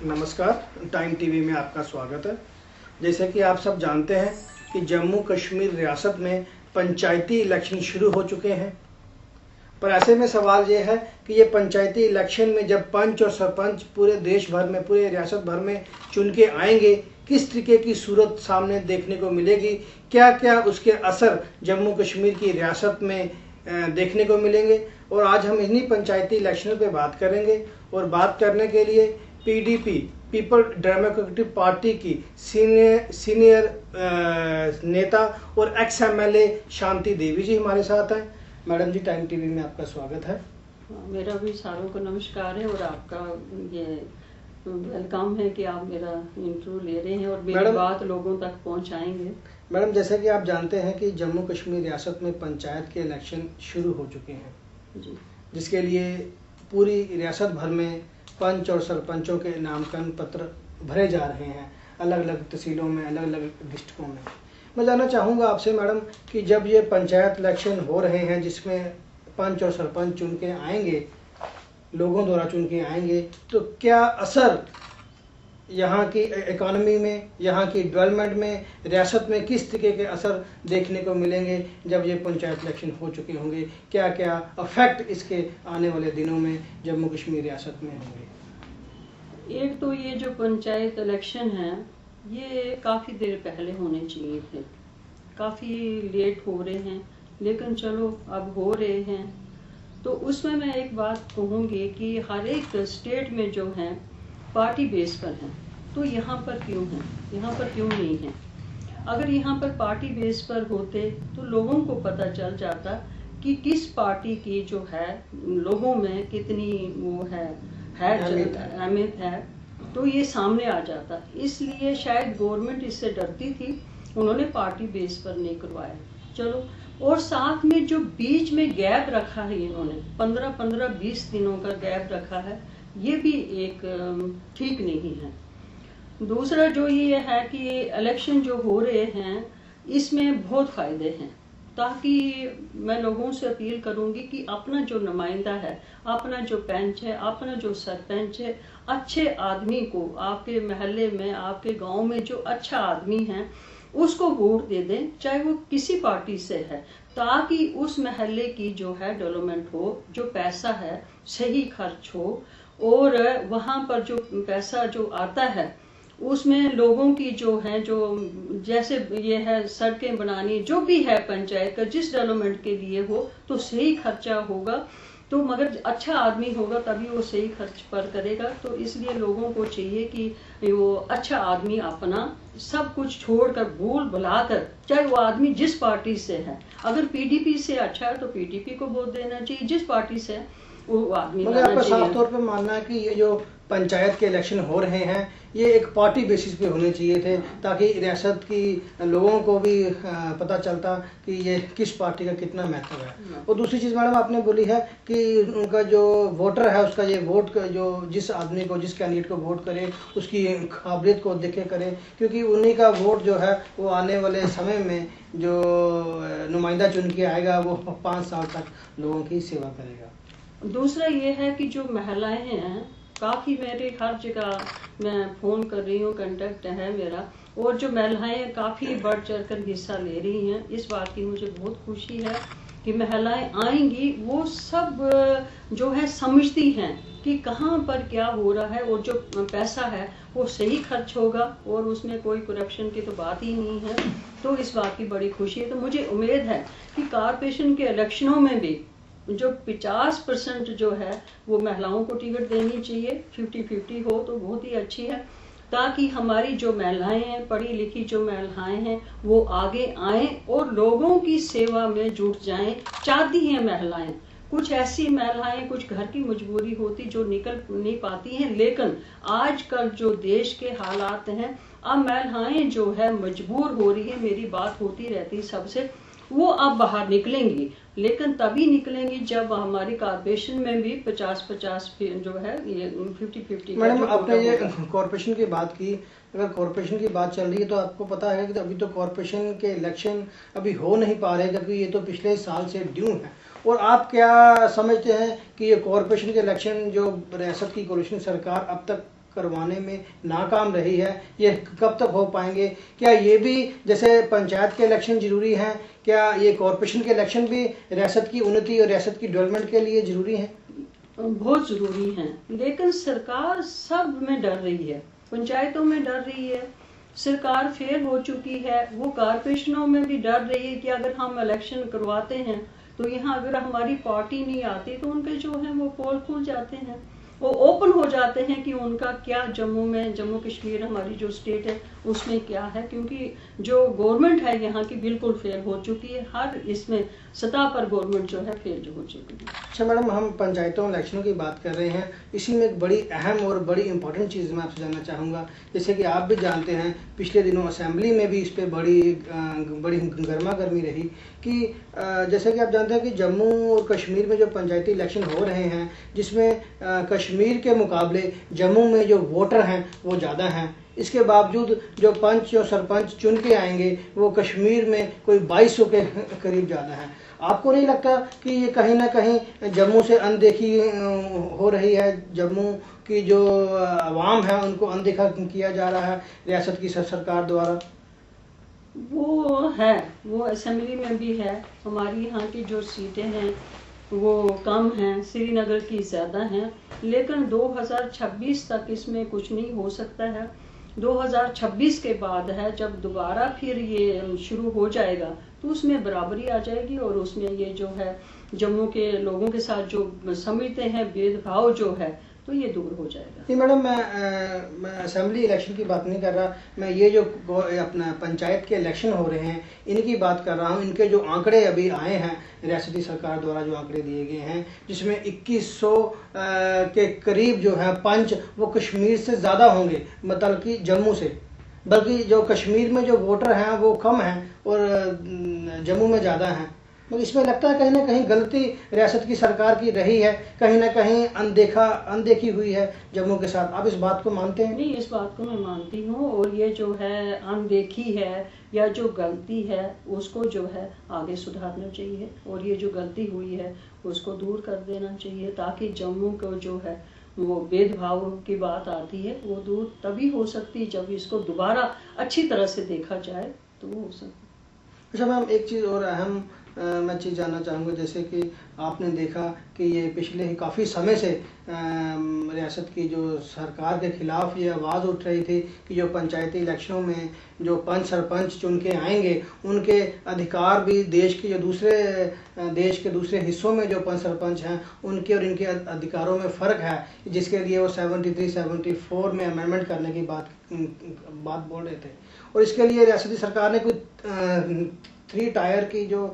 नमस्कार, time TV में आपका स्वागत है। जैसे कि आप सब जानते हैं कि जम्मू कश्मीर रियासत में पंचायती इलेक्शन शुरू हो चुके हैं, पर ऐसे में सवाल ये है कि ये पंचायती इलेक्शन में जब पंच और सरपंच पूरे देश भर में, पूरे रियासत भर में चुन के आएंगे, किस तरीके की सूरत सामने देखने को मिलेगी, क्या क्या उसके असर जम्मू कश्मीर की रियासत में देखने को मिलेंगे। और आज हम इन्हीं पंचायती इलेक्शनों पे बात करेंगे। और बात करने के लिए पीडीपी, पीपल डेमोक्रेटिक पार्टी की सीनियर नेता और एक्स एमएलए शांति देवी जी हमारे साथ हैं। मैडम जी, टाइम टीवी में आपका स्वागत है। मेरा भी सारों को नमस्कार है और आपका ये वेलकम है कि आप मेरा इंटरव्यू ले रहे हैं और मेरी बात लोगों तक पहुंचाएंगे। मैडम, जैसे कि आप जानते हैं कि जम्मू कश्मीर रियासत में पंचायत के इलेक्शन शुरू हो चुके हैं जी, जिसके जिसके लिए पूरी रियासत भर में पंच और सरपंचों के नामांकन पत्र भरे जा रहे हैं, अलग अलग तहसीलों में, अलग अलग डिस्ट्रिक्टों में। मैं जानना चाहूँगा आपसे मैडम कि जब ये पंचायत इलेक्शन हो रहे हैं जिसमें पंच और सरपंच चुन के आएंगे, लोगों द्वारा चुन के आएंगे, तो क्या असर यहाँ की इकोनॉमी में, यहाँ की डेवलपमेंट में, रियासत में किस तरीके के असर देखने को मिलेंगे जब ये पंचायत इलेक्शन हो चुके होंगे? क्या क्या अफेक्ट इसके आने वाले दिनों में जम्मू कश्मीर रियासत में होंगे? एक तो ये जो पंचायत इलेक्शन है ये काफ़ी देर पहले होने चाहिए थे, काफ़ी लेट हो रहे हैं, लेकिन चलो अब हो रहे हैं। तो उसमें मैं एक बात कहूँगी कि हर एक स्टेट में जो है पार्टी बेस पर है, तो यहाँ पर क्यों है, यहाँ पर क्यों नहीं है? अगर यहाँ पर पार्टी बेस पर होते तो लोगों को पता चल जाता कि किस पार्टी की जो है लोगों में कितनी वो है अहमियत है, तो ये सामने आ जाता। इसलिए शायद गवर्नमेंट इससे डरती थी, उन्होंने पार्टी बेस पर नहीं करवाया। चलो, और साथ में जो बीच में गैप रखा है इन्होंने 15-20 दिनों का गैप रखा है, ये भी एक ठीक नहीं है। दूसरा जो ये है कि इलेक्शन जो हो रहे हैं इसमें बहुत फायदे हैं, ताकि मैं लोगों से अपील करूंगी कि अपना जो नुमाइंदा है, अपना जो पंच है, अपना जो सरपंच है, अच्छे आदमी को आपके महल्ले में, आपके गांव में जो अच्छा आदमी है उसको वोट दे दें, चाहे वो किसी पार्टी से है, ताकि उस महल्ले की जो है डेवलपमेंट हो, जो पैसा है सही खर्च हो, और वहाँ पर जो पैसा जो आता है उसमें लोगों की जो है, जो जैसे ये है सड़कें बनानी, जो भी है पंचायत का जिस डेवलपमेंट के लिए हो, तो सही खर्चा होगा। तो मगर अच्छा आदमी होगा तभी वो सही खर्च पर करेगा। तो इसलिए लोगों को चाहिए कि वो अच्छा आदमी अपना सब कुछ छोड़कर, भूल भुलाकर, चाहे वो आदमी जिस पार्टी से है, अगर पीडीपी से अच्छा है तो पीडीपी को वोट देना चाहिए, जिस पार्टी से है वो आदमी मतलब आपका साफ तौर पे मानना है कि ये जो पंचायत के इलेक्शन हो रहे हैं ये एक पार्टी बेसिस पे होने चाहिए थे, ताकि रियासत की लोगों को भी पता चलता कि ये किस पार्टी का कितना महत्व है। और दूसरी चीज़ मैडम आपने बोली है कि उनका जो वोटर है उसका ये वोट जो जिस आदमी को, जिस कैंडिडेट को वोट करे उसकी काबिलियत को देखे करे, क्योंकि उन्हीं का वोट जो है वो आने वाले समय में जो नुमाइंदा चुन के आएगा वो 5 साल तक लोगों की सेवा करेगा। दूसरा ये है कि जो महिलाएं हैं, काफ़ी मेरे हर जगह मैं फ़ोन कर रही हूँ, कांटेक्ट है मेरा, और जो महिलाएं काफ़ी बढ़ चढ़ कर हिस्सा ले रही हैं। इस बात की मुझे बहुत खुशी है कि महिलाएं आएंगी, वो सब जो है समझती हैं कि कहाँ पर क्या हो रहा है, और जो पैसा है वो सही खर्च होगा और उसमें कोई करप्शन की तो बात ही नहीं है। तो इस बात की बड़ी खुशी है। तो मुझे उम्मीद है कि कॉर्पोरेशन के इलेक्शनों में भी जो 50% जो है वो महिलाओं को टिकट देनी चाहिए, 50-50 हो तो बहुत ही अच्छी है, ताकि हमारी जो महिलाएं हैं, पढ़ी लिखी जो महिलाएं हैं, वो आगे आएं और लोगों की सेवा में जुट जाएं। चाहती हैं महिलाएं, कुछ ऐसी महिलाएं, कुछ घर की मजबूरी होती जो निकल नहीं पाती हैं, लेकिन आजकल जो देश के हालात हैं, अब महिलाएं जो है मजबूर हो रही है, मेरी बात होती रहती है सबसे, वो अब बाहर निकलेंगी, लेकिन तभी निकलेंगी जब हमारी कॉर्पोरेशन में भी 50-50 जो है ये 50-50। मैडम, आपने ये कॉर्पोरेशन की बात की, अगर कॉर्पोरेशन की बात चल रही है तो आपको पता है कि अभी तो कॉर्पोरेशन के इलेक्शन अभी हो नहीं पा रहे, क्योंकि ये तो पिछले साल से ड्यू है। और आप क्या समझते हैं कि ये कॉर्पोरेशन के इलेक्शन जो रियासत की कोalition सरकार अब तक करवाने में नाकाम रही है, ये कब तक हो पाएंगे? क्या ये भी जैसे पंचायत के इलेक्शन जरूरी हैं, क्या ये कॉरपोरेशन के इलेक्शन भी रियासत की उन्नति और रियासत की डेवलपमेंट के लिए जरूरी हैं? बहुत जरूरी हैं, लेकिन सरकार सब में डर रही है, पंचायतों में डर रही है, सरकार फेल हो चुकी है, वो कॉरपोरेशनों में भी डर रही है कि अगर हम इलेक्शन करवाते हैं तो यहाँ अगर हमारी पार्टी नहीं आती तो उनके जो है वो पोल खुल जाते हैं, वो ओपन हो जाते हैं कि उनका क्या जम्मू कश्मीर हमारी जो स्टेट है उसमें क्या है, क्योंकि जो गवर्नमेंट है यहाँ की बिल्कुल फेल हो चुकी है, हर इसमें सतह पर गवर्नमेंट जो है फेल हो चुकी है। अच्छा मैडम, हम पंचायतों इलेक्शनों की बात कर रहे हैं, इसी में एक बड़ी अहम और बड़ी इंपॉर्टेंट चीज़ मैं आपसे जानना चाहूँगा। जैसे कि आप भी जानते हैं पिछले दिनों असेंबली में भी इस पर बड़ी गर्मा गर्मी रही कि जैसे कि आप जानते हैं कि जम्मू और कश्मीर में जो पंचायती इलेक्शन हो रहे हैं, जिसमें कश्मीर के मुकाबले जम्मू में जो वोटर हैं वो ज़्यादा हैं, इसके बावजूद जो पंच और सरपंच चुन के आएंगे वो कश्मीर में कोई 2200 के करीब ज़्यादा है। आपको नहीं लगता कि ये कहीं ना कहीं जम्मू से अनदेखी हो रही है, जम्मू की जो आवाम है उनको अनदेखा किया जा रहा है रियासत की सरकार द्वारा? वो असेंबली में भी है, हमारी यहाँ की जो सीटें हैं वो कम हैं, श्रीनगर की ज़्यादा हैं, लेकिन 2026 तक इसमें कुछ नहीं हो सकता है। 2026 के बाद है जब दोबारा फिर ये शुरू हो जाएगा तो उसमें बराबरी आ जाएगी और उसमें ये जो है जम्मू के लोगों के साथ जो समझते हैं भेदभाव जो है तो ये दूर हो जाएगा। नहीं मैडम, मैं असेंबली इलेक्शन की बात नहीं कर रहा, मैं ये जो अपना पंचायत के इलेक्शन हो रहे हैं इनकी बात कर रहा हूँ। इनके जो आंकड़े अभी आए हैं रियासती सरकार द्वारा जो आंकड़े दिए गए हैं, जिसमें 2100 के करीब जो है पंच वो कश्मीर से ज़्यादा होंगे, मतलब कि जम्मू से, बल्कि जो कश्मीर में जो वोटर हैं वो कम हैं और जम्मू में ज़्यादा हैं। तो इसमें लगता है कहीं ना कहीं गलती रियासत की सरकार की रही है, कहीं ना कहीं अनदेखी हुई है जम्मू के साथ। आप इस बात को मानते हैं? नहीं, इस बात को मैं मानती हूँ, और ये जो है अनदेखी है या जो गलती है उसको जो है आगे सुधारना चाहिए और ये जो गलती हुई है उसको दूर कर देना चाहिए, ताकि जम्मू को जो है वो भेदभाव की बात आती है वो दूर तभी हो सकती है जब इसको दोबारा अच्छी तरह से देखा जाए तो वो हो सकती। अच्छा मैम, एक चीज़ और अहम मैं चीज़ जानना चाहूँगा, जैसे कि आपने देखा कि ये पिछले ही काफ़ी समय से रियासत की जो सरकार के ख़िलाफ़ ये आवाज़ उठ रही थी कि जो पंचायती इलेक्शनों में जो पंच सरपंच चुन के आएंगे उनके अधिकार भी देश के दूसरे हिस्सों में जो पंच सरपंच हैं उनके और इनके अधिकारों में फ़र्क है, जिसके लिए वो 73-74 में अमेंडमेंट करने की बात बोल रहे थे। और इसके लिए रियासती सरकार ने कोई 3 टायर की जो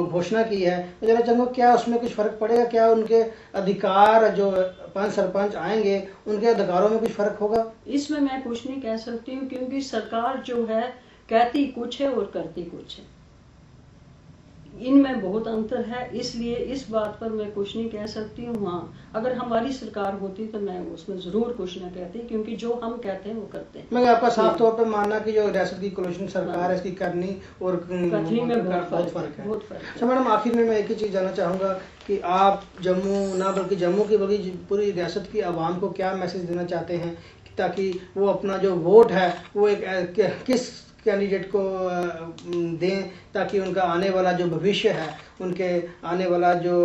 घोषणा की है, तो जरा चंगो क्या उसमें कुछ फ़र्क पड़ेगा? क्या उनके अधिकार जो पंच सरपंच आएंगे उनके अधिकारों में कुछ फ़र्क होगा? इसमें मैं कुछ नहीं कह सकती हूँ, क्योंकि सरकार जो है कहती कुछ है और करती कुछ है, इनमें बहुत अंतर है, इसलिए इस बात पर मैं कुछ नहीं कह सकती हूँ। हाँ, अगर हमारी सरकार होती तो मैं उसमें जरूर कुछ न कहती, क्योंकि जो हम कहते हैं वो करते हैं। मगर आपका साफ तौर पर मानना कि जो रियासत की कोलिशन सरकार है इसकी करनी और कथनी में बहुत फर्क है। अच्छा मैडम, आखिर में मैं एक ही चीज़ जानना चाहूँगा कि आप जम्मू की बल्कि पूरी रियासत की आवाम को क्या मैसेज देना चाहते हैं ताकि वो अपना जो वोट है वो एक किस कैंडिडेट को दें ताकि उनका आने वाला जो भविष्य है, उनके आने वाला जो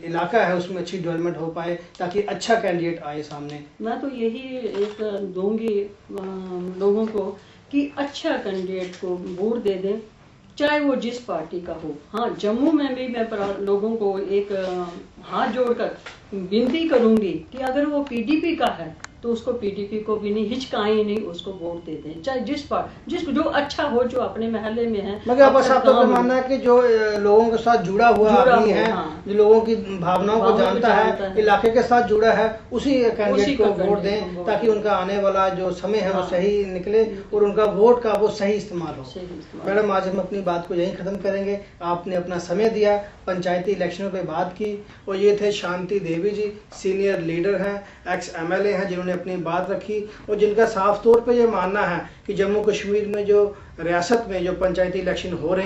इलाका है उसमें अच्छी डेवलपमेंट हो पाए, ताकि अच्छा कैंडिडेट आए सामने? मैं तो यही एक दूंगी लोगों को कि अच्छा कैंडिडेट को वोट दे दें, चाहे वो जिस पार्टी का हो। हाँ, जम्मू में भी मैं लोगों को एक हाथ जोड़कर विनती करूंगी कि अगर वो पीडीपी का है तो उसको पीडीपी को भी नहीं हिचकाएं, नहीं उसको वोट दे दें, चाहे जिस जो अच्छा हो, जो अपने महल्ले में है। मगर बस आप तो मानना है कि जो लोगों के साथ जुड़ा हुआ आदमी है, हाँ, जो लोगों की भावनाओं को जानता है, इलाके के साथ जुड़ा है, उसी कैंडिडेट को वोट दें ताकि उनका आने वाला जो समय है वो सही निकले और उनका वोट का वो सही इस्तेमाल हो। मैडम, आज हम अपनी बात को यहीं खत्म करेंगे। आपने अपना समय दिया, पंचायती इलेक्शनों पे बात की, और ये थे शांति देवी जी, सीनियर लीडर हैं, एक्स MLA हैं, जिन्होंने अपनी बात रखी और जिनका साफ तौर पे ये मानना है कि जम्मू कश्मीर में जो रियासत में जो पंचायती इलेक्शन हो रहे हैं